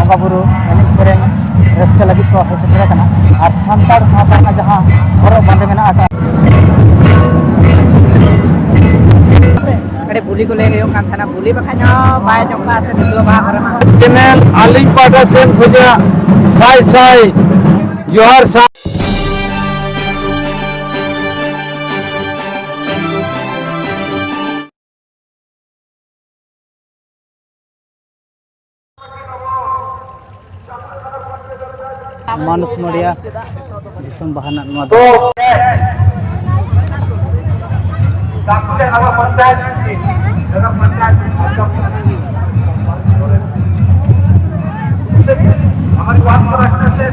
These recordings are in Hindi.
बंगा बुरु एने सेरें रस्का लगी को हे सेटरे कना और संतार सावता ना जहां हरब बांधे मेना आका अरे बुली को ले हो कान थाना बुली बखानो बाय जंपा से दिसवा बहा करना चैनल आलिंग पाटा सेन खुजा साई साई जोहार सा मानुष मरिया दिसम बहाना नुआ दो Sampai awak pandai ni, dalam pandai macam ni. हमारी बात पर रखने से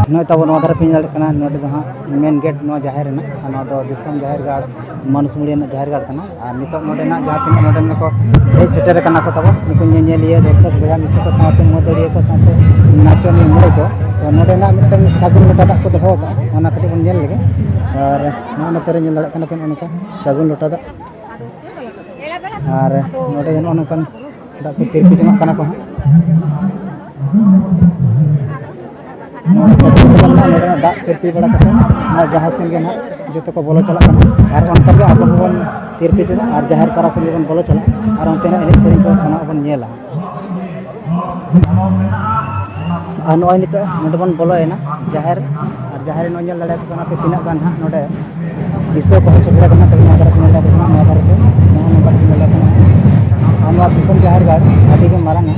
नय तब नवा धर पिन कना नोडे जहां मेन गेट नवा जाहिर ना ना दो दिसम जाहिर गाड़ मानुष मुड़िया ना जाहिर गाड़ कना और नितो नोडे ना जहां तिन नोडे में को हे सेटर कना को तब नुको नेलिए दर्शक बया मिसे को साथे मोदड़िए को साथे नाचनी मुड़े को तो नोडे ना मिटन सागुन लोटा दाग को दोहो का ओना कटी बन नेल लगे और ना तेरे नेल दड़ा कना पेन ओनका सागुन लोटा दाग और नोडे जन ओनकन दाग को तिरपि जमा कना को दाग तिरपी बड़ा कते ना जहां संगे ना जो को बोलो चला और उनका भी अब बन तिरपी जना और जाहिर तारा संगे बन बोलो चला और उनते ना एने सेरिंग को सना बन नेला और नोय नितो नोडे बन बोलो है ना जाहिर और जाहिर नो नेल लड़े को ना पे तिना गान हा नोडे दिसो को सेटरा कना तब नोदर को नेला कना नोदर को नो का नेला कना हम दिसम जाहिर गाड़ आदि के मारंग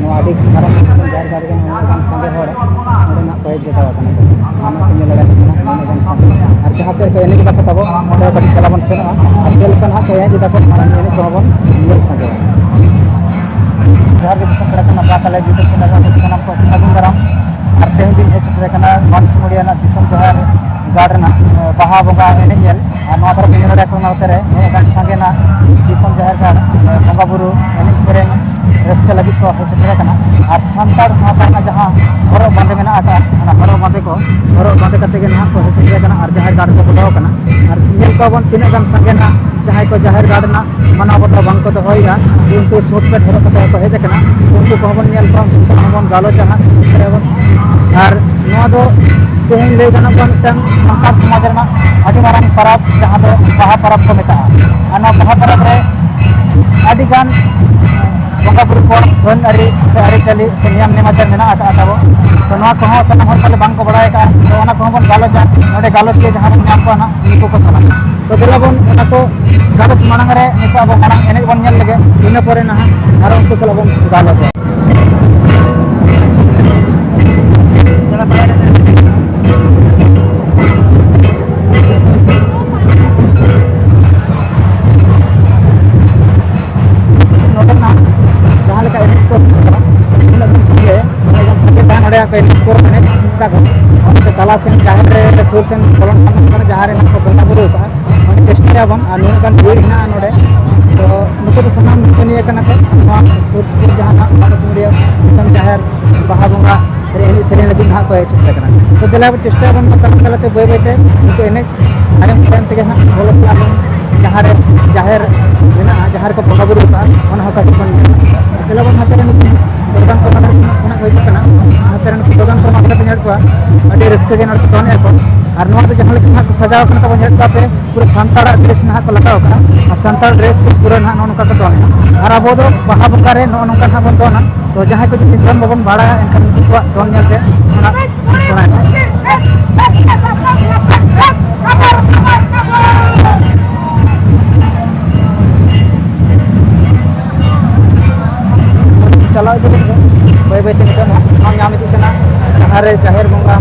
नो आदि मारंग दिसम जाहिर गाड़ के गान संगे होड़ नोडे ना कोई जगह कना हम को नेला कना नोने गान संगे और जहां से को एने का तबो नोडे कटी कला बन सेना और जेल कना को या जिदा को मारंग एने को बन नेल संगे जहां के दिसम कड़ा कना बाकले बितर के लगा सनम को सगुन गरम और तेन दिन हे छुटे कना मानुष मुड़िया ना दिसम जाहिर गाड़ ना बहा बंगा एने नेल और नवा धर पिन नोडे को नोतरे नो गान संगे ना दिसम जाहिर गाड़ बंगा बुरु एने सेरें रस्का लगी को हे सेटरे कना और संतार सावता ना जहां हरब बांधे मेना आका ना हरब बांधे कते के ना को हे सेटरे कना और जाहिर गाड़ को बोलाव कना और नेल को बन तिना गान संगे ना जहां को जाहिर गाड़ ना माना बदला बांग को दोहोइया उनको सूट पे धरो कते को हेज कना उनको को बन नेल को बन गालो जहां और नवा दो तेन ले गाना बन तन संतार समाज रमा आदि मारन परब जहां दो बाहा परब को मेता आना बाहा परब रे आदि गान बंगा बुरु को धन अरी से अरी चली से नियम नेमाचार मेना आका ताबो तो नवा को सना हर पले बांग को बड़ाय का तो ओना को बन गालो जा नोडे गालो के जहां बन नाम को ना इनको को सना तो देला बन ओना को गालो मानंग रे निता अब मानंग एने बन नेल लगे इन परे ना और उनको सला बन गालो जा तला से जहां सूर से कलम जहां बंगा बुरु चेष्टा बन और नुकान भीड़ ना नोडे तो नुको तो सामान कनिया कना को सूर जहां मानुष मुड़िया दिसम जाहिर बहा बंगा एने सेरें लगी ना को चेष्टा कना तो देला चेष्टा बन तलते बय बयते नुको एने आयम टाइम ते ना बोलो जहां जाहिर मेना जहां को बंगा बुरु का ओना का बन देला बन हाते नुको दोगान को ना ओना को कना हाते नुको दोगान को मात्र पे को अभी रस्के के नड़ तोने को और नोट तो जहां लेकिन को सजाव करना तो नेट पे पूरा संताड़ ड्रेस ना को लगाव का और संताड़ ड्रेस पूरा ना नोनका को तोने और अब दो बाहा बंगा रे नोनका ना बन तोना तो जहां को चिंतन बबन बाड़ा एनकन को तोन नेलते ओना सुना चलाओ जो बय बय ते नितो हम नाम इति कना जहां रे जाहिर बंगा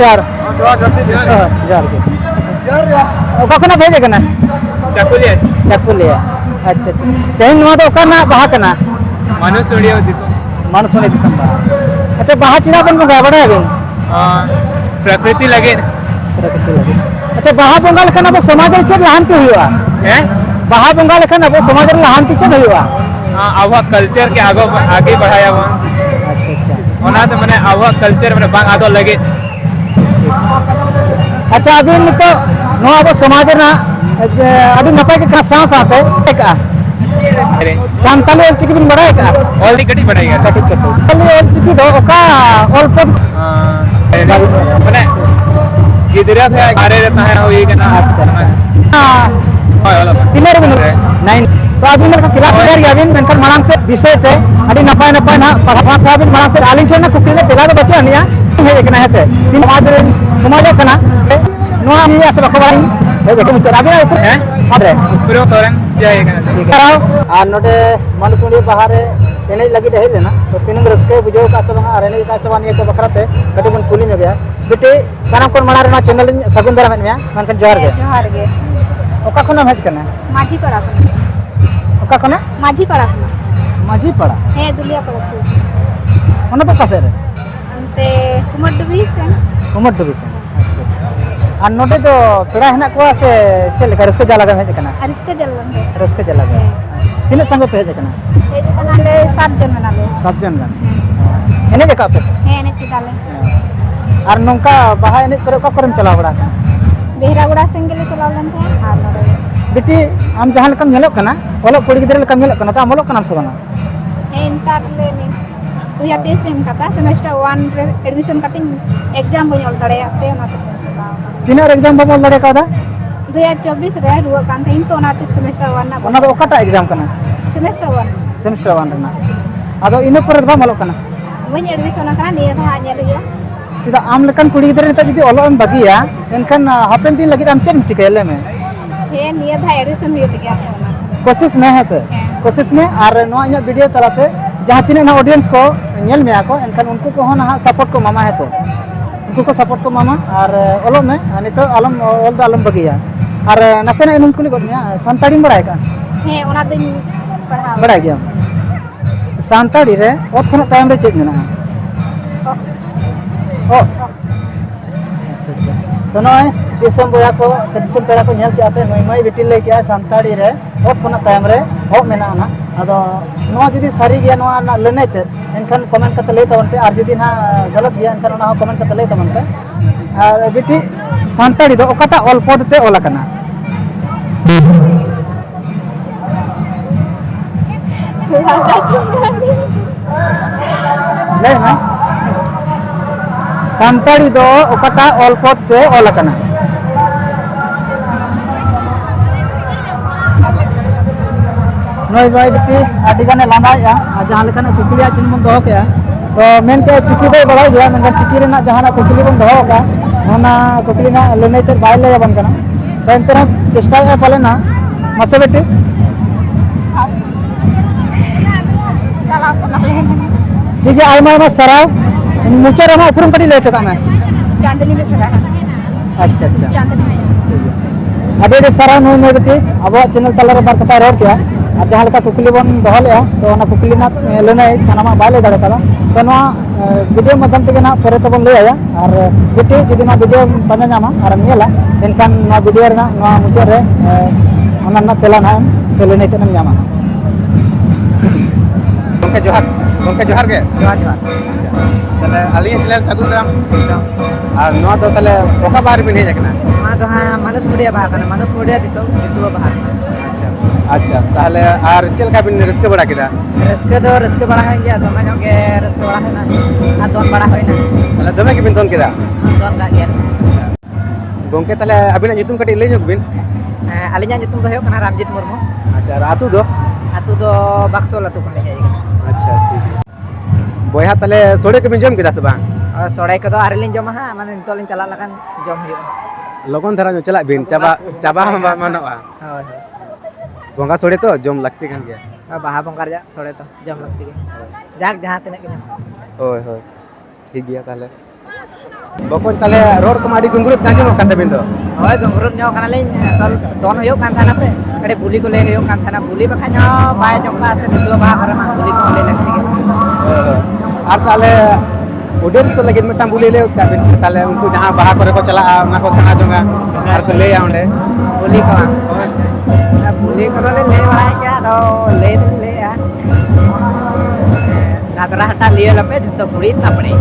जोहार जोहार के ओका खना भेजे कना चाकुलिया चाकुलिया अच्छा तेन नवा दो ओका ना बाहा कना मानुसोड़िया दिसो मानसोनी दिसम बाहा अच्छा बाहा चिना बन बंगा बड़ा बिन प्रकृति लगे अच्छा बाहा बंगा लेखन अब समाज रे चेक लाहांती हुआ हैं बाहा बंगा लेखन अब समाज रे लाहांती चेक हुआ आवा कल्चर के आगे बढ़ाया बन अच्छा ओना तो माने आवा कल्चर माने बांग आदो लगे अच्छा अभी तो नो अब समाज ना अभी नपाय के साथ साथ का सांताली चिकी बिन बड़ा का ऑल दी कटी बढ़ाएगा कटिक कटिक चिकी दो ओका ऑल पद माने गिदरा थे आरे रहता है हुई के ना तीनर बिन 9 तो अभी मेरे क्लास क्लियर गया बिन मेंकर मांग से विषय थे अभी नपाय नपाय ना पढ़ा था बिन मांग से आलिंग छे ना कुकली ने तेला बच्चा निया है एक ना है से तीन समाज कना नो हम ये सब खबर है देखो मुझे अभी हैं अरे पूरा सोरेन जाएगा कराओ और नोटे मानुसुड़ी बाहर एने लगी रहे लेना तो तीन रस्के बुझो का सब और एने का सब निये को बखराते कटी बन कुली न गया बेटे सारा कोन मणा रे चैनल सगुन दरा में मनकन जोहार गे ओका कोन हेज कना माझी पड़ा ओका कोन माझी पड़ा माझी पड़ा हे दुलिया पड़ा से ओना तो कासे रे अंते कुमार डुबी से उमर डुबी से और नोटे तो पेड़ा हेना को से चल कर रस्के जाला हेज कना अरिस के जलन है रस्के जाला तीन संग पे हेज कना हे जो कना ले 7 जन में नाले 7 जन गान एने जका पे हे ने तिदाले और नोंका बाहा एने करे का करम चला बड़ा का बेहरागुड़ा संगले चलाव लन थे हां नरे बेटी हम जहां लकम नेलो कना ओलो कुड़ी गिदरे लकम नेलो कना ता मोलो कना से बना हे इंटर ले नि तो या 23 में कता सेमेस्टर 1 रे एडमिशन कतिन एग्जाम बन ऑल तड़े आते ना तो तीन एग्जाम बमल लड़े का दा 2024 रे रुआ कान थे तो ना तो सेमेस्टर 1 ना ओना दो ओकाटा एग्जाम कना सेमेस्टर 1 सेमेस्टर 1 रना आदो इनो पर बा मोलो कना वही एडमिशन करा निया था नेल गया तिदा आम लकन कुड़ी गिदरे त जदी ओलो एम बगिया एनकन हापेन दिन लगी आम चेम चिकेले में हे निया था एडमिशन हुई गया तो ना कोशिश में है से कोशिश में और नो इन वीडियो तलाते जहां तीन ना ऑडियंस को नेल में आको एनकन उनको को हो ना सपोर्ट को मामा है से उनको को सपोर्ट को मामा और ओलो में नितो आलम ओल द आलम बगिया और नसेना इन कुली को संताड़ी बड़ाय का हे ओना दिन पढ़ा बड़ा गया सांताड़ी रे ओत खन टाइम रे चेक मेना ओ तो नय दिसम बोया को सदिसम पेड़ा को नेल के आते नय मय बिटिल ले के सांताड़ी रे ओत खन टाइम रे हो मेना ना अदो नवा जदी सारी गया नवा ना लनेते एनखन कमेंट कते ले तवन पे और जदी ना गलत गया एनखन ना कमेंट कते ले तवन पे और बिटी सांताड़ी दो ओकाटा ऑल पद ते ओला कना ले ना सांताड़ी दो ओकाटा ऑल पद ते ओला कना नय नय बिटी आदि गाने लानाया जहां लेखन कुकलिया चिन बन दो के तो मेन के चिकी दे बड़ा गया मेन चिकी रे ना जहां कुकली बन दो का ओना कुकली ना लेने ते बाय ले बन कना तो अंतर चेष्टा है पाले ना मसे बेटी सलाम तो ना लेना ठीक है आइमा आइमा सराव मुचे रमा उपरम कटी ले का मैं चांदनी में सरा अच्छा अच्छा चांदनी में अबे दे सराव नो मे बेटी अब चैनल तला रे बार कथा रोड किया और जहां लेका कुकली बन दो ले तो ओना कुकली ना लेने सनामा बाय ले दड़े कला तो ना वीडियो माध्यम ते ना परे तो बन ले आया और बेटी जदी ना वीडियो बना नामा और नेला एनकान ना वीडियो रे ना मुचे रे ओना ना तेला ना से लेने ते नामा गोंके जोहार के जोहार जोहार तले आलिया चैनल सगुन राम और नवा तो तले ओका बार बिन हेज कना मा तो हां मानुष मुडिया बहा कना मानुष मुडिया दिसो बहा अच्छा अच्छा ताहले आर चल का बिन रस्के बड़ा किदा रस्के बड़ा है गया दमे जोगे रस्के बड़ा है ना आ दोन बड़ा होइना तले दमे के बिन दोन किदा दोन का गया गोंके तले अबिना nyutum कटी ले जोग बिन आलिया nyutum दो हो कना रामजीत मुर्मू अच्छा और आतु दो बाक्सोल आतु कन ले अच्छा ठीक है बोया तले सोड़े के बिन जम किदा से बा सोड़े को आरे लिन जमा हा माने नितो लिन चला लगन जम हुयो लगन धरा चला बिन चाबा हम मानोआ होय बोंगा सोड़े तो जम लगती खान गया बाहा बंकार जा सोड़े तो जम लगती के जाक जहां तने के होय होय ठीक गया ताले ᱵᱚᱠᱚᱧ ᱛᱟᱦᱞᱮ ᱨᱚᱲ ᱠᱚᱢᱟ ᱟᱹᱰᱤ ᱜᱩᱝᱜᱩᱨᱩᱛ ᱟᱸᱡᱚᱢᱚᱜ ᱠᱟᱱ ᱛᱟᱵᱤᱱ ᱫᱚ ᱦᱳᱭ ᱜᱚᱝᱜᱨᱩᱛ ᱧᱚᱜ ᱠᱟᱱᱟᱞᱤᱧ ᱟᱥᱚᱞ ᱫᱚᱱ ᱦᱩᱭᱩᱜ ᱠᱟᱱ ᱛᱟᱦᱮᱱᱟ ᱥᱮ ᱟᱹᱰᱤ ᱵᱩᱞᱤ ᱠᱚ ᱞᱟᱹᱭ ᱦᱩᱭᱩᱜ ᱠᱟᱱ ᱛᱟᱦᱮᱱᱟ ᱵᱩᱞᱤ ᱵᱟᱠᱷᱟᱡ ᱦᱚᱸ ᱵᱟᱭ ᱟᱸᱡᱚᱢ ᱠᱚᱜᱼᱟ ᱥᱮ ᱫᱤᱥᱩᱣᱟᱹ ᱵᱟᱦᱟ ᱠᱚᱨᱮ ᱢᱟ ᱵᱩᱞᱤ ᱠᱚᱦᱚᱸ ᱞᱟᱹᱭ ᱞᱟᱹᱠᱛᱤ ᱜᱮ ᱟᱨ ᱛᱟᱦᱞᱮ ᱚᱰᱤᱭᱮᱱᱥ ᱠᱚ ᱞᱟᱹᱜᱤᱫ ᱢᱤᱫᱴᱟᱝ ᱵᱩᱞᱤ ᱞᱟᱹᱭ ᱠᱟᱜ ᱵᱤᱱ ᱥᱮ ᱛᱟᱦᱞᱮ ᱩᱱᱠᱩ ᱡᱟᱦᱟᱸ ᱵᱟᱦᱟ ᱠᱚᱨᱮ ᱠᱚ ᱪᱟᱞᱟᱜᱼᱟ ᱚᱱᱟ ᱠᱚ ᱥᱮᱬᱟ ᱡᱚᱝᱟ ᱟᱨ ᱠᱚ ᱞᱟᱹᱭᱟ ᱚᱸᱰᱮ ᱵᱩᱞᱤ ᱠᱚ ᱟᱪᱪᱷᱟ ᱵᱩᱞᱤ ᱠᱚᱫᱚ ᱞᱤᱧ ᱞᱟᱹᱭ ᱵᱟᱲᱟᱭ ᱜᱮᱭᱟ ᱟᱫᱚ ᱞᱟᱹᱭ ᱫᱚᱞᱤᱧ ᱞᱟᱹᱭᱟ ᱫᱟᱫᱨᱟ ᱦᱟᱴᱟ ᱞᱤᱭᱟᱹ ᱞᱟᱯᱮ ᱡᱷᱚᱛᱚ ᱠᱩᱲᱤ ᱛᱟᱯᱲᱮ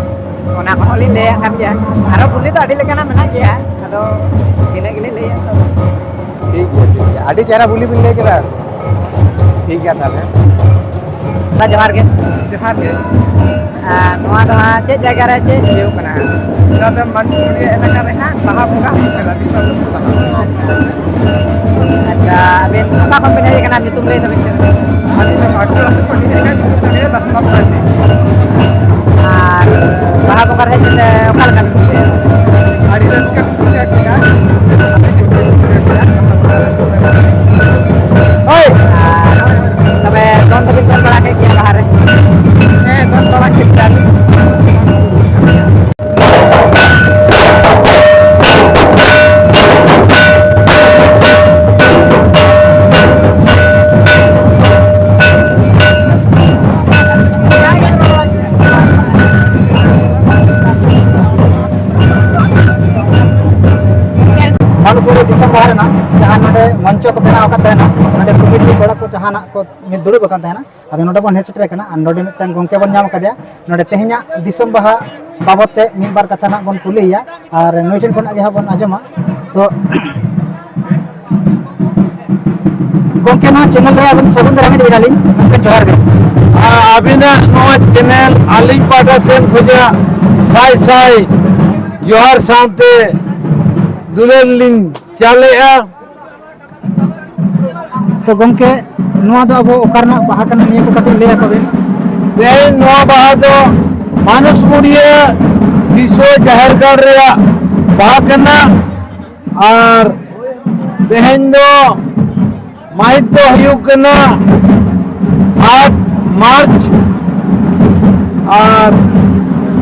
ᱚᱱᱟ ᱠᱚᱦᱚᱸ ᱞᱤᱧ ᱞᱟᱹᱭᱟᱜ ᱠᱟᱱ ᱜᱮᱭᱟ ᱟᱨᱚ ᱵᱩᱞᱤ ᱫᱚ ᱟᱹᱰᱤ ᱞᱮᱠᱟᱱᱟᱜ ᱢᱮᱱᱟᱜ ᱜᱮᱭᱟ ᱟᱫᱚ ᱤᱱᱟᱹ ᱜᱮᱞᱤᱧ ᱞᱟᱹᱭᱟ ᱛᱚ ᱴᱷᱤᱠ ᱜᱮᱭᱟ ᱟᱹᱰᱤ ᱪᱮᱦᱨᱟ ᱵᱩᱞᱤ ᱵᱤᱱ ᱞᱟᱹᱭ ᱠᱮᱫᱟ ᱴᱷᱤक गया ताहले ᱡᱚᱦᱟᱨ ᱜᱮ ᱡᱚᱦᱟᱨ ᱜᱮ ᱱᱚᱣᱟ ᱫᱚ ᱦᱟᱸᱜ ᱪᱮᱫ ᱡᱟᱭᱜᱟ ᱨᱮ ᱪᱮᱫ ᱦᱩᱭᱩᱜ ᱠᱟᱱᱟ ᱱᱚᱣᱟ ᱫᱚ ᱢᱟᱱᱥᱩᱲᱤᱭᱟᱹ ᱮᱞᱟᱠᱟ ᱨᱮ ᱦᱟᱸᱜ ᱵᱟᱦᱟ ᱵᱚᱸᱜᱟ ᱦᱩᱭᱩᱜ ᱠᱟᱱᱟ ᱫᱤᱥᱚᱢ ᱵᱟᱦᱟ ᱟᱪᱪᱷᱟ ᱟᱹᱵᱤᱱ ᱚᱠᱟ ᱠᱷᱚᱱ ᱵᱤᱱ ᱦᱮᱡ ᱟᱠᱟᱱᱟ ᱧᱩᱛᱩᱢ ᱞᱟᱹᱭ ᱛᱟᱵᱤᱱ ᱥᱮ ᱟᱹᱞᱤᱧ ᱫᱚ ᱢᱟᱨᱥᱟᱞ ᱟᱹᱛᱩ ᱠᱷᱚᱱ ᱞᱤᱧ ᱦᱮᱡ ᱟᱠᱟᱱᱟ ᱧᱩᱛᱩᱢ ᱫᱚ ᱦᱩᱭᱩᱜᱼᱟ ᱫᱟᱥᱨᱟᱢ ᱢᱟᱨᱰᱤ ᱟᱨ ᱵᱟᱦᱟ ᱵᱚᱸᱜᱟ ᱨᱮ ᱦᱮᱡ ᱠᱟᱛᱮ ᱚᱠᱟ ᱞᱮᱠᱟ ᱵᱤᱱ ᱵᱩᱡᱷᱟᱹᱣᱟ ᱟᱹᱰᱤ ᱨᱟᱹᱥᱠᱟᱹ ᱞᱤᱧ ᱵᱩᱡᱷᱟᱹᱣ ᱠᱮᱫᱟ ᱟᱹᱰᱤ ᱠᱩᱥᱤ ᱞᱤᱧ ᱵᱩᱡᱷᱟᱹᱣ ᱠᱮᱫᱟ ᱵᱟᱦᱟ ᱵᱚᱸᱜᱟ ᱨᱮ ᱥᱚᱢᱚᱭ ᱦᱳᱭ ᱟᱨ ᱛᱚᱵᱮ ᱫᱚᱱ ᱫᱚᱵᱤᱱ ᱫᱚᱱ ᱵᱟᱲᱟ ᱠᱮᱫ ᱜᱮᱭᱟ ᱵᱟᱦᱟ ᱨᱮ ᱦᱮᱸ ᱫᱚᱱ ᱵᱟᱲᱟ ᱠᱮᱫ ᱜᱮᱭᱟᱞᱤᱧ मानुसुरी दिसम बाहर ना जहाँ नोडे मंचो को बनाव का तहना नोडे कमिटी कोड़ा को जहाँ को मिद दुड़ुब का तहना अदो नोडे बन हेचटे कना और नोडे मिटन गोंके बन नाम कदिया नोडे तेहኛ दिसम बाहा बाबते मिद बार कथा ना बन कुलिया और नोइटन कोना जहाँ बन आजमा तो गोंके ना चैनल रे अपन सबन दरामे दिलालिन गोंके जोहार गे अबिना नोआ चैनल आलिंग पाटा सेन खुजा साई साई जोहार सामते दुलेर लिंग चालेआ तो गोंके नोआ दो अबो ओकारना बाहा कना निया को कटिंग ले को बिन तेन नोआ बाहा दो मानुस मुड़िया दिसो जाहिरगढ़ रे बाहा कना और तेहन दो माहित दो हुयुग कना 8 मार्च और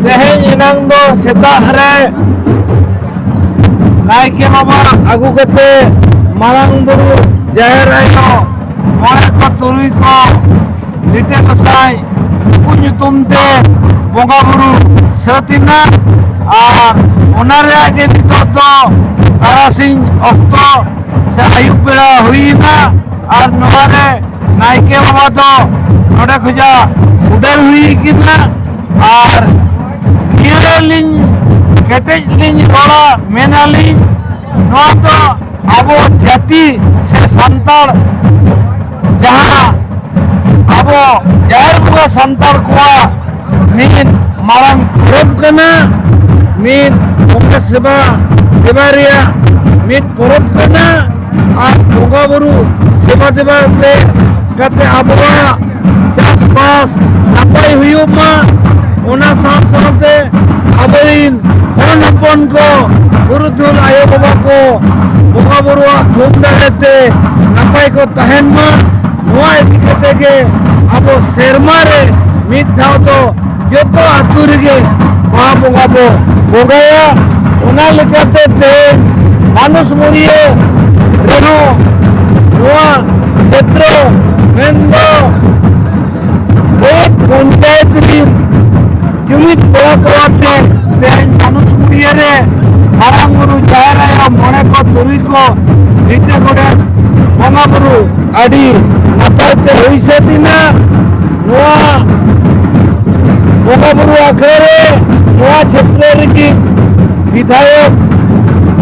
तेहन इनांग दो सेताग रे नायके बाबा आगू कते मारांग बुरु जाहिर आयो मोड़े को तुरुई को लिटे कसाई कुछ ते बोंगा बुरु सतिना और ओनारे आगे नितो तो तारासिंग ऑक्टो से आयुब बेड़ा हुईना और नोरे नायके बाबा तो नोड़े खुजा उड़ल हुई किना और नियरे लिंग केटेज लिंग रोड़ा मेना लिंग नोआ तो आबो जाति से संताल जहाँ आबो जाहिर बुआ संताल कुआ मीन मारंग पुरब कना मीन मुंगे सेवा देवारिया मीन पुरब कना और बोंगा बुरु सेवा देवा ते कते आबोआ चास पास नापाई हुयुमा ओना साथ साथे आबरिन होन हपन को गुरुधुल आयो बाबा को बोंगा बुरुआ धूम दाड़ेते नापाई को तहन मा नोआ इदी कते के आबो सेरमा रे मिद धाव तो जोतो आतु रेगे बाहा बोंगा बो बोंगाया ओना लेकाते ते मानुस मुड़िए रेनो नोआ क्षेत्र मेंदो एक पंचायत री यूनिट बड़ा करते तेन मानुस मुड़िए रे मारांग बुरु जाहिर आयो मोड़े को तुरुई को लिटे गोड़े बोंगा बुरु आड़ी नापायते हुई से दिना नोआ बोंगा बुरु आखरे नोआ क्षेत्र री विधायक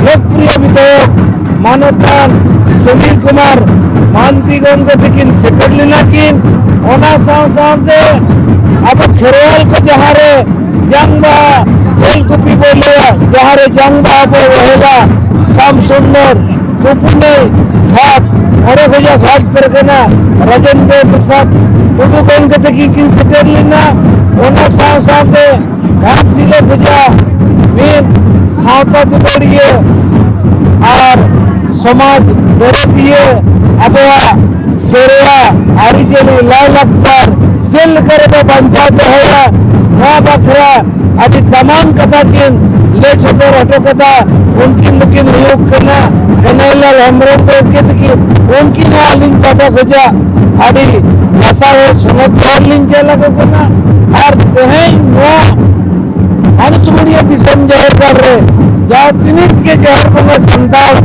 लोकप्रिय विधायक मानतान सुनील कुमार मानती गंग तकिन सेटल लेकिन ओना साव सावते अब खेरवाल को जहारे जंगबा कोलकुपी बोले जहारे जंगबा बो हेला शाम सुंदर तुपुने घाट और खोजा घाट पर कना राजेंद्र प्रसाद उदु गंग तकिन सेटल लेना ओना साव सावते घाट जिले खोजा मीन सावता दुबड़िए और समाज दरदिए अबवा सेरिया आरिजेली लाय लक्तर जेल करे बंचा दोहरा ना बखरा अभी तमाम कथा किन ले सदर हटो कथा उनकिन लुकिन हुयुग कना कन्हैयालाल हेम्ब्रम को की उनकी ना लिंक पाटा खोजा अभी भाषा हो सुनत लिंक चला को कना और तेहें नो अनुसुमड़िया दिसम जाहिर कर रहे जहाँ तिनित के जाहिर बंगा संताल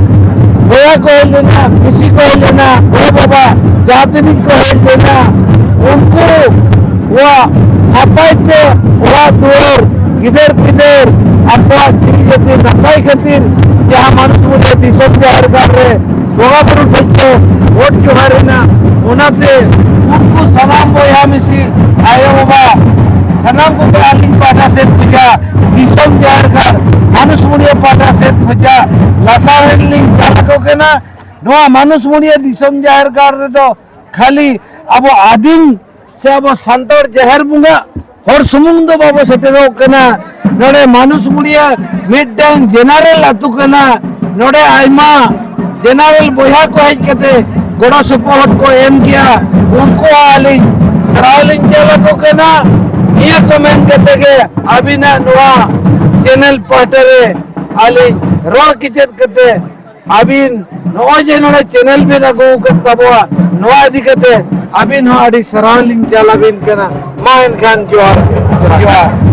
बोया को हेल देना किसी को हेल देना ओ बाबा जहाँ तिनित को हेल देना उनको वह अपाइते वह दूर गिदर पिदर आपवा जिरी जते नपाई खातिर जहाँ अनुसुमड़िया दिसम जाहिर कर रहे बोगा पर उठो वोट जो है ना उनाते उनको सलाम बोया मिसी आयो बाबा सनाम को आलिंग पाटा से खुजा दिसम जाहिर कर मानुसमुड़िया पाटा से खुजा लासार लिंग चालको के ना नोआ मानुसमुड़िया दिसम जाहिर कर रे तो खाली अब आदिम से अब संतोर जहर बुंगा और सुमुंग दो बाबा सटेरो के ना नोड़े मानुसमुड़िया मिडडांग जनरल अतु के ना नोड़े आइमा जनरल बोया को हेज कते गोड़ा सपोर्ट को एम किया उनको आलिंग सरावलिंग चालको के ना ये कमेंट करते के अभी ना नुआ चैनल पटरे आली रोड किचन करते अभी नुआ जनों चैनल भी ना गो करता बुआ नुआ दिखते अभी नुआ अड़ी सराउंडिंग चला भी इनके ना माइन खान जोहार